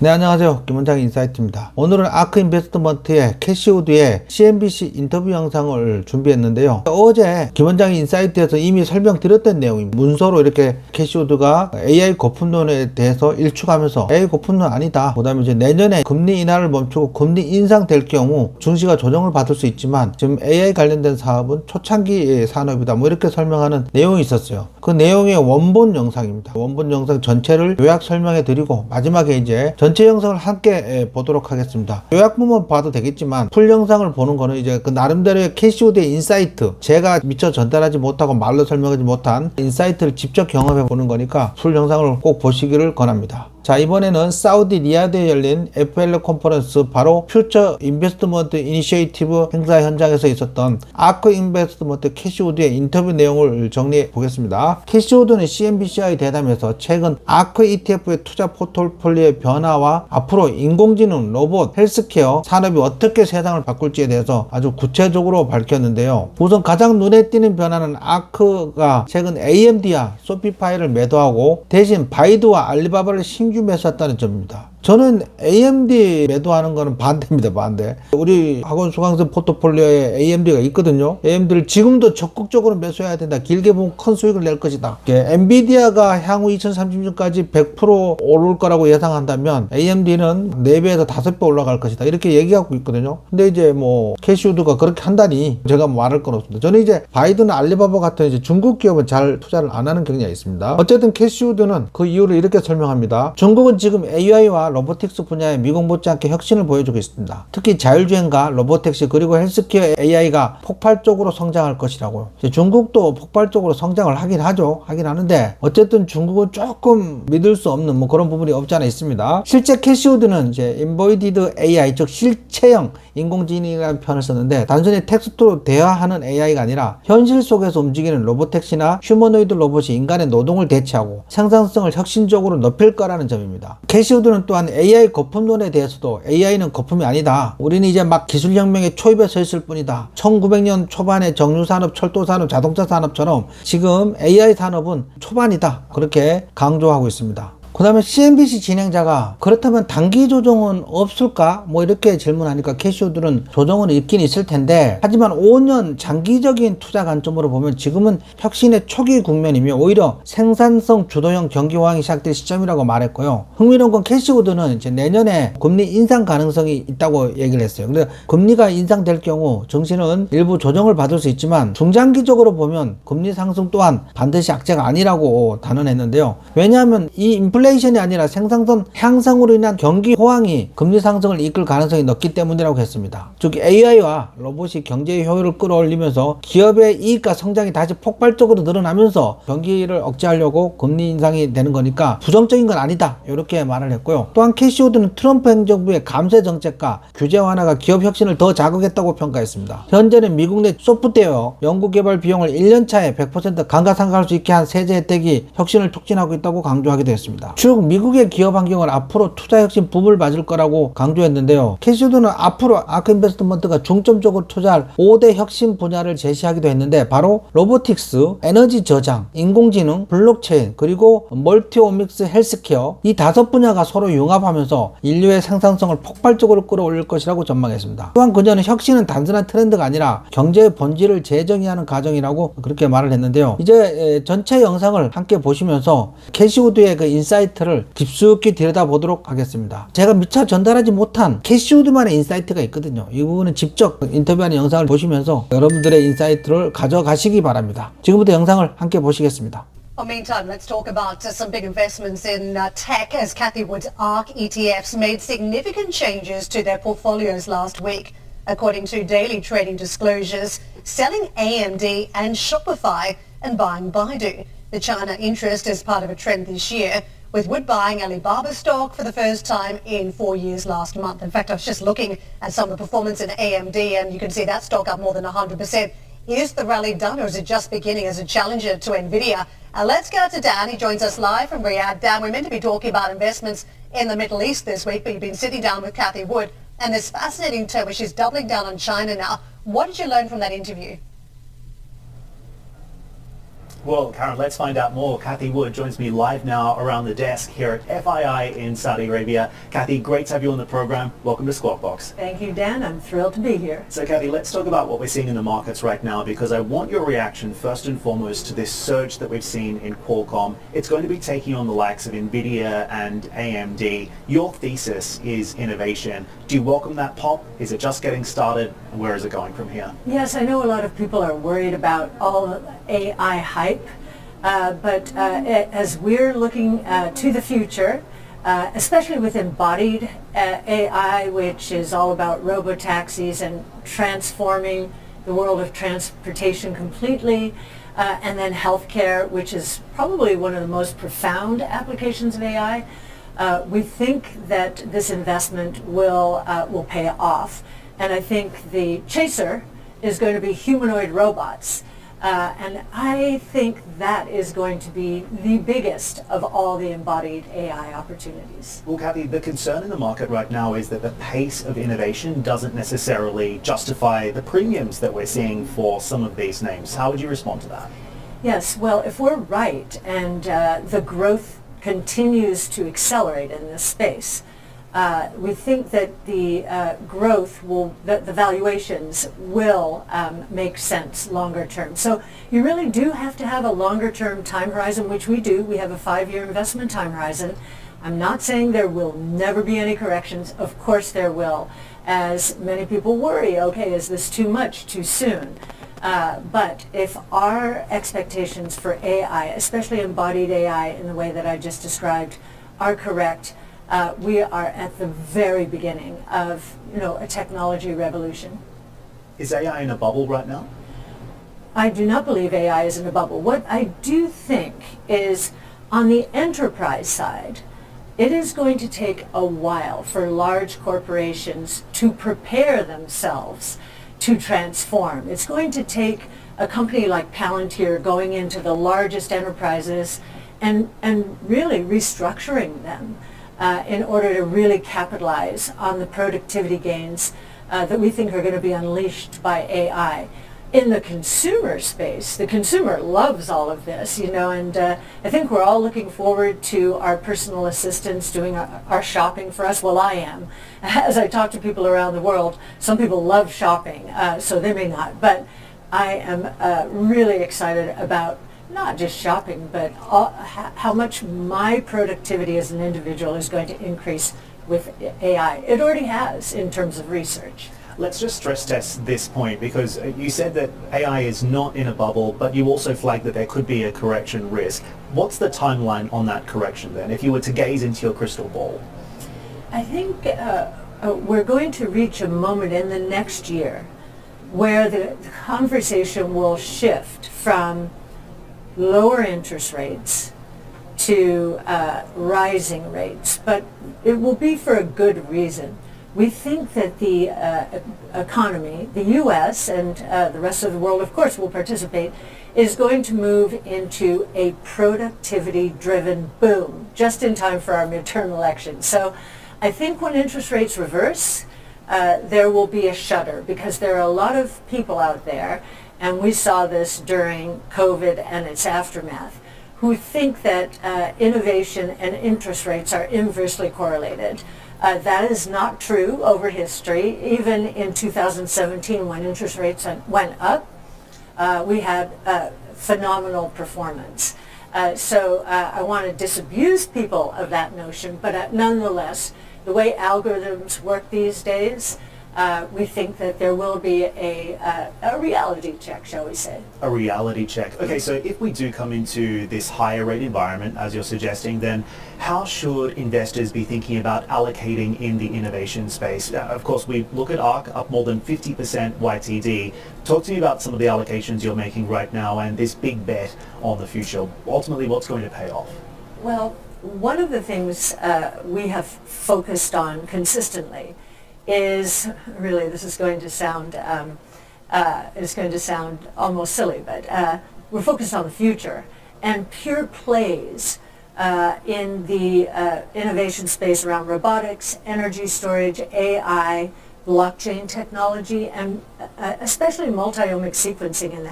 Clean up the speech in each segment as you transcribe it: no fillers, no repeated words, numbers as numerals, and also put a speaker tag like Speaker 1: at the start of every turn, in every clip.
Speaker 1: 네, 안녕하세요. 김원장 인사이트입니다. 오늘은 아크 인베스트먼트의 캐시우드의 CNBC 인터뷰 영상을 준비했는데요. 어제 김원장 인사이트에서 이미 설명드렸던 내용입니다. 문서로 이렇게 캐시우드가 AI 거품론에 대해서 일축하면서 AI 거품론 아니다. 그 다음에 이제 내년에 금리 인하를 멈추고 금리 인상될 경우 증시가 조정을 받을 수 있지만 지금 AI 관련된 사업은 초창기 산업이다. 뭐 이렇게 설명하는 내용이 있었어요. 그 내용의 원본 영상입니다. 원본 영상 전체를 요약 설명해 드리고 마지막에 이제 전체 영상을 함께 보도록 하겠습니다. 요약부만 봐도 되겠지만 풀 영상을 보는 거는 이제 그 나름대로의 캐시우드의 인사이트, 제가 미처 전달하지 못하고 말로 설명하지 못한 인사이트를 직접 경험해 보는 거니까 풀 영상을 꼭 보시기를 권합니다. 자, 이번에는 사우디 리야드에 열린 FL 컨퍼런스, 바로 퓨처 인베스트먼트 이니셔티브 행사 현장에서 있었던 아크 인베스트먼트 캐시우드의 인터뷰 내용을 정리해 보겠습니다. 캐시우드는 CNBC와의 대담에서 최근 아크 ETF의 투자 포트폴리오의 변화와 앞으로 인공지능, 로봇, 헬스케어 산업이 어떻게 세상을 바꿀지에 대해서 아주 구체적으로 밝혔는데요. 우선 가장 눈에 띄는 변화는 아크가 최근 AMD와 소피파이를 매도하고 대신 바이두와 알리바바를 신규 매수했다는 점입니다. 저는 AMD 매도하는 거는 반대입니다. 반대. 우리 학원 수강생 포트폴리오에 AMD가 있거든요. AMD를 지금도 적극적으로 매수해야 된다. 길게 보면 큰 수익을 낼 것이다. 엔비디아가 향후 2030년까지 100% 오를 거라고 예상한다면 AMD는 4배에서 5배 올라갈 것이다. 이렇게 얘기하고 있거든요. 근데 이제 뭐 캐시우드가 그렇게 한다니 제가 말할 건 없습니다. 저는 이제 바이두나 알리바바 같은 이제 중국 기업은 잘 투자를 안 하는 경향이 있습니다. 어쨌든 캐시우드는 그 이유를 이렇게 설명합니다. 중국은 지금 AI와 로보틱스 분야에 미국 못지않게 혁신을 보여주고 있습니다. 특히 자율주행과 로보택시 그리고 헬스케어 AI가 폭발적으로 성장할 것이라고요. 중국도 폭발적으로 성장을 하긴 하는데 어쨌든 중국은 조금 믿을 수 없는 뭐 그런 부분이 없지 않아 있습니다. 실제 캐시우드는 이제 embodied AI, 즉 실체형 인공지능이라는 표현을 썼는데 단순히 텍스트로 대화하는 AI가 아니라 현실 속에서 움직이는 로보택시나 휴머노이드 로봇이 인간의 노동을 대체하고 생산성을 혁신적으로 높일 거라는 점입니다. 캐시우드는 또한 AI 거품론에 대해서도 AI는 거품이 아니다. 우리는 이제 막 기술혁명의 초입에 서 있을 뿐이다. 1900년 초반의 정유산업, 철도산업, 자동차 산업처럼 지금 AI 산업은 초반이다. 그렇게 강조하고 있습니다. 그 다음에 CNBC 진행자가 그렇다면 단기 조정은 없을까? 뭐 이렇게 질문하니까 캐시우드는 조정은 있긴 있을 텐데 하지만 5년 장기적인 투자 관점으로 보면 지금은 혁신의 초기 국면이며 오히려 생산성 주도형 경기 호황이 시작될 시점이라고 말했고요. 흥미로운 건 캐시우드는 이제 내년에 금리 인상 가능성이 있다고 얘기를 했어요. 근데 금리가 인상될 경우 증시는 일부 조정을 받을 수 있지만 중장기적으로 보면 금리 상승 또한 반드시 악재가 아니라고 단언했는데요. 왜냐하면 이 인플레이션이 아니라 생산성 향상으로 인한 경기 호황이 금리 상승을 이끌 가능성이 높기 때문이라고 했습니다. 즉 AI와 로봇이 경제의 효율을 끌어올리면서 기업의 이익과 성장이 다시 폭발적으로 늘어나면서 경기를 억제하려고 금리 인상이 되는 거니까 부정적인 건 아니다. 이렇게 말을 했고요. 또한 캐시우드는 트럼프 행정부의 감세 정책과 규제 완화가 기업 혁신을 더 자극했다고 평가했습니다. 현재는 미국 내 소프트웨어 연구개발 비용을 1년차에 100% 감가상각할 수 있게 한 세제 혜택이 혁신을 촉진하고 있다고 강조하기도 했습니다. 즉 미국의 기업 환경은 앞으로 투자 혁신 붐을 맞을 거라고 강조했는데요. 캐시우드는 앞으로 아크 인베스트먼트가 중점적으로 투자할 5대 혁신 분야를 제시하기도 했는데 바로 로보틱스, 에너지 저장, 인공지능, 블록체인, 그리고 멀티오믹스 헬스케어, 이 5분야가 서로 융합하면서 인류의 생산성을 폭발적으로 끌어올릴 것이라고 전망했습니다. 또한 그녀는 혁신은 단순한 트렌드가 아니라 경제의 본질을 재정의하는 과정이라고 그렇게 말을 했는데요. 이제 전체 영상을 함께 보시면서 캐시우드의 그 인사이트를 깊숙이 들여다보도록 하겠습니다. 제가 미처 전달하지 못한 캐시우드만의 인사이트가 있거든요. 이 부분은 직접 인터뷰하는 영상을 보시면서 여러분들의 인사이트를 가져가시기 바랍니다. 지금부터 영상을 함께 보시겠습니다.
Speaker 2: Meantime, let's talk about some big investments in tech as Cathie Wood's ARK ETFs made significant changes to their portfolios last week. According to daily trading disclosures, selling AMD and Shopify and buying Baidu. The China interest is part of a trend this year, with Wood buying Alibaba stock for the first time in 4 years last month. In fact, I was just looking at some of the performance in AMD and you can see that stock up more than 100%. Is the rally done or is it just beginning as a challenger to Nvidia? Let's go to Dan. He joins us live from Riyadh. Dan, we're meant to be talking about investments in the Middle East this week, but you've been sitting down with Cathie Wood and this fascinating term where she's doubling down on China now. What did you learn from that interview?
Speaker 3: Well, Karen, let's find out more. Kathy Wood joins me live now around the desk here at FII in Saudi Arabia. Kathy, great to have you on the program. Welcome to Squawk Box.
Speaker 4: Thank you, Dan. I'm thrilled to be here.
Speaker 3: So, Kathy, let's talk about what we're seeing in the markets right now, because I want your reaction first and foremost to this surge that we've seen in Qualcomm. It's going to be taking on the likes of NVIDIA and AMD. Your thesis is innovation. Do you welcome that pop? Is it just getting started? And where is it going from here?
Speaker 4: Yes, I know a lot of people are worried about all the AI hype, but as we're looking to the future, especially with embodied AI, which is all about robotaxis and transforming the world of transportation completely, and then healthcare, which is probably one of the most profound applications of AI, we think that this investment will pay off. And I think the chaser is going to be humanoid robots. And I think that is going to be the biggest of all the embodied AI opportunities.
Speaker 3: Well, Kathy, the concern in the market right now is that the pace of innovation doesn't necessarily justify the premiums that we're seeing for some of these names. How would you respond to that?
Speaker 4: Yes, well, if we're right and the growth continues to accelerate in this space, we think that the growth will, the valuations will make sense longer term. So you really do have to have a longer term time horizon, which we do. We have a 5-year investment time horizon. I'm not saying there will never be any corrections. Of course there will, as many people worry, okay, is this too much too soon? But if our expectations for AI, especially embodied AI in the way that I just described, are correct, we are at the very beginning of, a technology revolution.
Speaker 3: Is AI in a bubble right now?
Speaker 4: I do not believe AI is in a bubble. What I do think is, on the enterprise side, it is going to take a while for large corporations to prepare themselves to transform. It's going to take a company like Palantir going into the largest enterprises and really restructuring them in order to really capitalize on the productivity gains that we think are going to be unleashed by AI. In the consumer space, the consumer loves all of this, and I think we're all looking forward to our personal assistants doing our shopping for us. Well, I am. As I talk to people around the world, some people love shopping, so they may not. But I am really excited about not just shopping, but how much my productivity as an individual is going to increase with AI. It already has in terms of research.
Speaker 3: Let's just stress test this point, because you said that AI is not in a bubble, but you also flagged that there could be a correction risk. What's the timeline on that correction then, if you were to gaze into your crystal ball?
Speaker 4: I think we're going to reach a moment in the next year where the conversation will shift from lower interest rates to rising rates, but it will be for a good reason. We think that the economy, the U.S. and the rest of the world, of course, will participate, is going to move into a productivity-driven boom just in time for our midterm elections. So I think when interest rates reverse, there will be a shudder, because there are a lot of people out there, and we saw this during COVID and its aftermath, who think that innovation and interest rates are inversely correlated. That is not true over history. Even in 2017, when interest rates went up, we had phenomenal performance. So I want to disabuse people of that notion, but nonetheless, the way algorithms work these days, we think that there will be a reality check, shall we say.
Speaker 3: A reality check. Okay, so if we do come into this higher rate environment, as you're suggesting, then how should investors be thinking about allocating in the innovation space? Of course, we look at ARC up more than 50% YTD. Talk to me about some of the allocations you're making right now and this big bet on the future. Ultimately, what's going to pay off?
Speaker 4: Well, one of the things we have focused on consistently is, really, this is going to sound almost silly, but we're focused on the future, and pure plays in the innovation space around robotics, energy storage, AI, blockchain technology, and especially multi-omic sequencing in the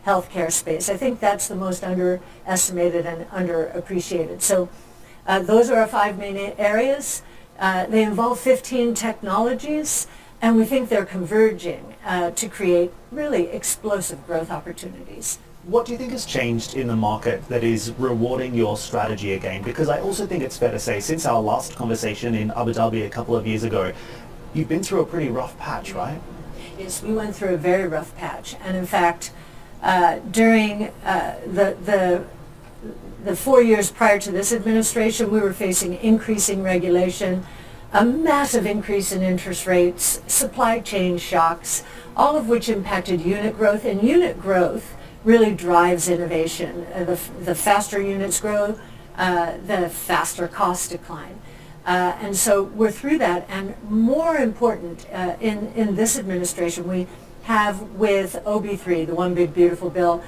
Speaker 4: healthcare space. I think that's the most underestimated and underappreciated. So those are our 5 main areas. They involve 15 technologies, and we think they're converging to create really explosive growth opportunities.
Speaker 3: What do you think has changed in the market that is rewarding your strategy again? Because I also think it's fair to say, since our last conversation in Abu Dhabi a couple of years ago, you've been through a pretty rough patch, right?
Speaker 4: Yes, we went through a very rough patch. And in fact, during the 4 years prior to this administration, we were facing increasing regulation, a massive increase in interest rates, supply chain shocks, all of which impacted unit growth. And unit growth really drives innovation. The faster units grow, the faster costs decline. And so we're through that. And more important, in this administration, we have with OB3, the One Big Beautiful Bill,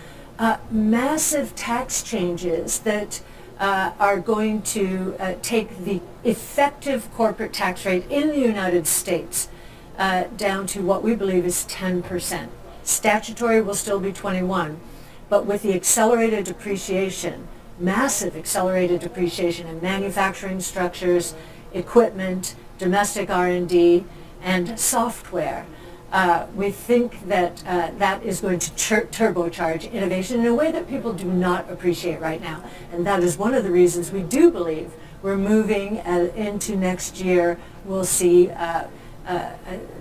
Speaker 4: massive tax changes that are going to take the effective corporate tax rate in the United States down to what we believe is 10%. Statutory will still be 21, but with the accelerated depreciation, massive accelerated depreciation in manufacturing structures, equipment, domestic R&D, and software, we think that that is going to turbocharge innovation in a way that people do not appreciate right now. And that is one of the reasons we do believe we're moving into next year. We'll see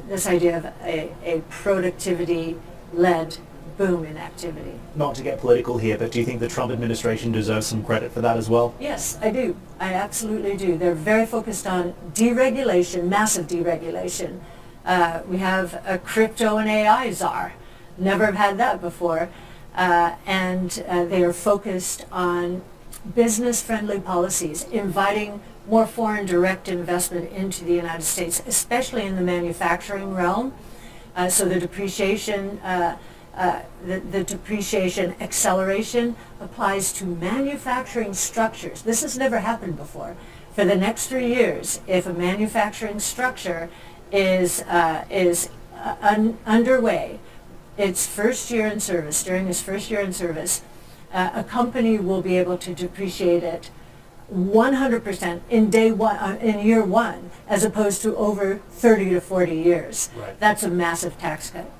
Speaker 4: this idea of a productivity-led boom in activity.
Speaker 3: Not to get political here, but do you think the Trump administration deserves some credit for that as well?
Speaker 4: Yes, I do. I absolutely do. They're very focused on deregulation, massive deregulation. We have a crypto and AI czar. Never have had that before. And they are focused on business-friendly policies, inviting more foreign direct investment into the United States, especially in the manufacturing realm. So the depreciation the depreciation acceleration applies to manufacturing structures. This has never happened before. For the next 3 years, if a manufacturing structure is underway, its first year in service, during its first year in service, a company will be able to depreciate it 100% in year one, as opposed to over 30 to 40 years.
Speaker 3: Right.
Speaker 4: That's a massive tax cut.